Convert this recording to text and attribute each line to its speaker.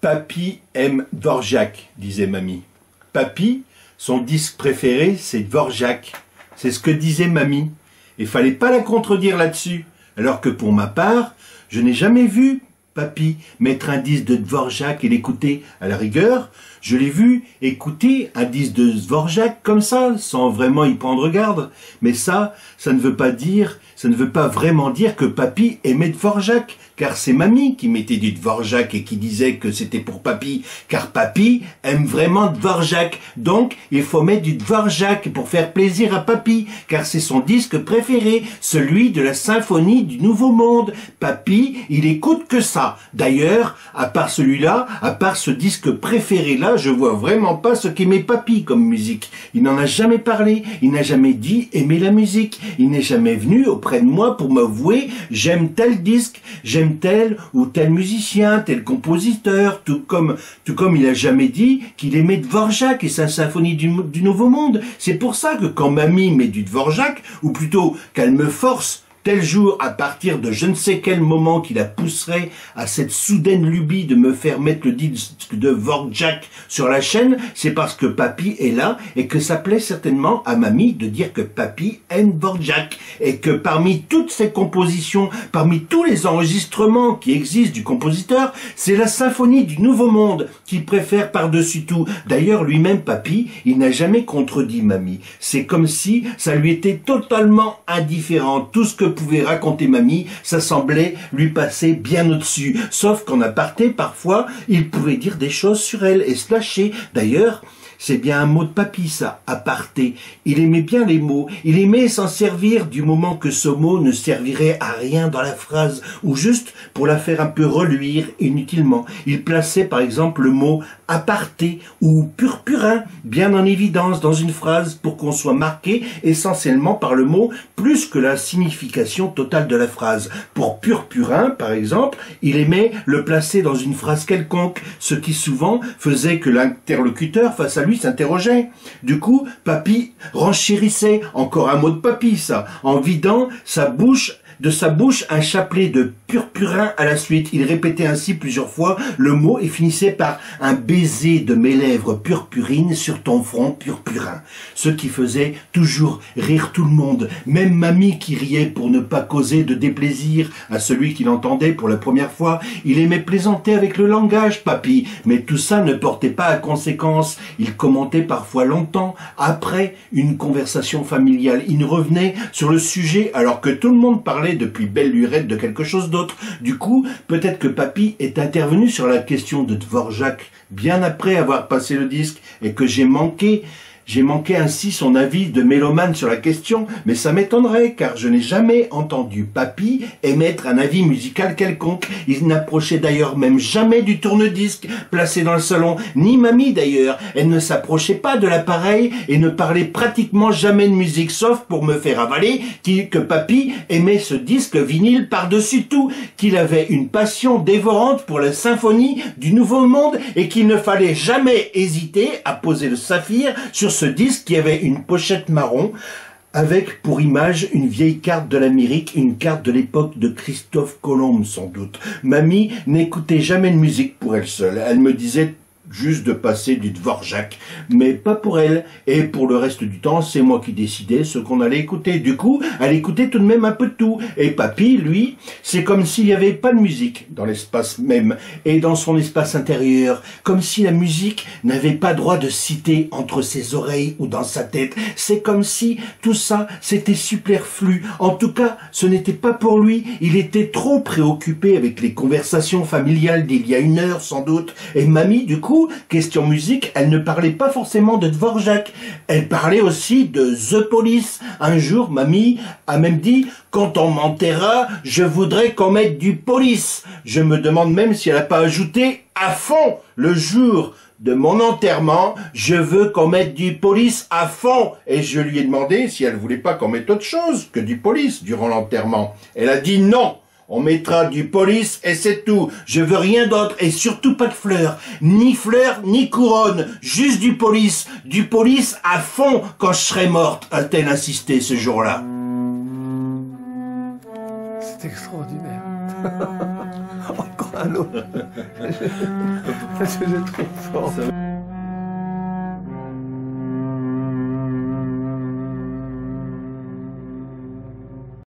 Speaker 1: Papy aime Dvorak, disait mamie. Papy, son disque préféré, c'est Dvorak. C'est ce que disait mamie. Et fallait pas la contredire là-dessus. Alors que pour ma part, je n'ai jamais vu Papy mettre un disque de Dvorak et l'écouter. À la rigueur, je l'ai vu écouter un disque de Dvorak comme ça, sans vraiment y prendre garde. Mais ça ne veut pas vraiment dire que Papy aimait Dvorak, car c'est mamie qui mettait du Dvorak et qui disait que c'était pour Papy, car Papy aime vraiment Dvorak. Donc, il faut mettre du Dvorak pour faire plaisir à Papy, car c'est son disque préféré, celui de la symphonie du Nouveau Monde. Papy, il écoute que ça. D'ailleurs, à part celui-là, à part ce disque préféré-là, je vois vraiment pas ce qu'aimait Papy comme musique. Il n'en a jamais parlé, il n'a jamais dit aimer la musique. Il n'est jamais venu auprès de moi pour m'avouer j'aime tel disque, j'aime tel ou tel musicien, tel compositeur, tout comme il a jamais dit qu'il aimait Dvorak et sa symphonie du Nouveau Monde. C'est pour ça que quand mamie met du Dvorak, ou plutôt qu'elle me force tel jour, à partir de je ne sais quel moment qui la pousserait à cette soudaine lubie de me faire mettre le disque de Dvorak sur la chaîne, c'est parce que Papy est là et que ça plaît certainement à mamie de dire que Papy aime Dvorak et que parmi toutes ses compositions, parmi tous les enregistrements qui existent du compositeur, c'est la symphonie du Nouveau Monde qu'il préfère par-dessus tout. D'ailleurs, lui-même, Papy, il n'a jamais contredit mamie. C'est comme si ça lui était totalement indifférent. Tout ce que pouvait raconter mamie, ça semblait lui passer bien au-dessus. Sauf qu'en aparté, parfois, il pouvait dire des choses sur elle et se lâcher. D'ailleurs, c'est bien un mot de Papy, ça, aparté. Il aimait bien les mots. Il aimait s'en servir du moment que ce mot ne servirait à rien dans la phrase, ou juste pour la faire un peu reluire inutilement. Il plaçait par exemple le mot aparté ou purpurin bien en évidence dans une phrase pour qu'on soit marqué essentiellement par le mot plus que la signification totale de la phrase. Pour purpurin, par exemple, il aimait le placer dans une phrase quelconque, ce qui souvent faisait que l'interlocuteur face à lui s'interrogeait. Du coup, Papy renchérissait, encore un mot de Papy ça, en vidant de sa bouche un chapelet de purpurin à la suite. Il répétait ainsi plusieurs fois le mot et finissait par un baiser de mes lèvres purpurines sur ton front purpurin. Ce qui faisait toujours rire tout le monde, même mamie qui riait pour ne pas causer de déplaisir à celui qui l'entendait pour la première fois. Il aimait plaisanter avec le langage, Papy, mais tout ça ne portait pas à conséquence. Il commentait parfois longtemps après une conversation familiale. Il revenait sur le sujet alors que tout le monde parlait depuis belle lurette de quelque chose d'autre. Du coup, peut-être que Papy est intervenu sur la question de Dvorak bien après avoir passé le disque et que j'ai manqué ainsi son avis de mélomane sur la question, mais ça m'étonnerait car je n'ai jamais entendu Papy émettre un avis musical quelconque. Il n'approchait d'ailleurs même jamais du tourne-disque placé dans le salon, ni mamie d'ailleurs. Elle ne s'approchait pas de l'appareil et ne parlait pratiquement jamais de musique, sauf pour me faire avaler que Papy aimait ce disque vinyle par-dessus tout, qu'il avait une passion dévorante pour la symphonie du Nouveau Monde et qu'il ne fallait jamais hésiter à poser le saphir sur ce disque qui avait une pochette marron avec pour image une vieille carte de l'Amérique, une carte de l'époque de Christophe Colomb sans doute. Mamie n'écoutait jamais de musique pour elle seule. Elle me disait juste de passer du Dvorak, mais pas pour elle. Et pour le reste du temps, c'est moi qui décidais ce qu'on allait écouter. Du coup, elle écoutait tout de même un peu de tout. Et Papy, lui, c'est comme s'il n'y avait pas de musique dans l'espace même et dans son espace intérieur, comme si la musique n'avait pas droit de citer entre ses oreilles ou dans sa tête. C'est comme si tout ça, c'était superflu. En tout cas, ce n'était pas pour lui. Il était trop préoccupé avec les conversations familiales d'il y a une heure, sans doute. Et mamie, du coup, question musique, elle ne parlait pas forcément de Dvorak. Elle parlait aussi de The Police. Un jour, mamie a même dit « Quand on m'enterra, je voudrais qu'on mette du Police ». Je me demande même si elle n'a pas ajouté « à fond » le jour de mon enterrement, je veux qu'on mette du Police à fond. Et je lui ai demandé si elle voulait pas qu'on mette autre chose que du Police durant l'enterrement. Elle a dit non. On mettra du Police et c'est tout. Je veux rien d'autre et surtout pas de fleurs. Ni fleurs, ni couronne. Juste du Police. Du Police à fond quand je serai morte, a-t-elle insisté ce jour-là.
Speaker 2: C'est extraordinaire. Encore un l'autre. C'est trop fort.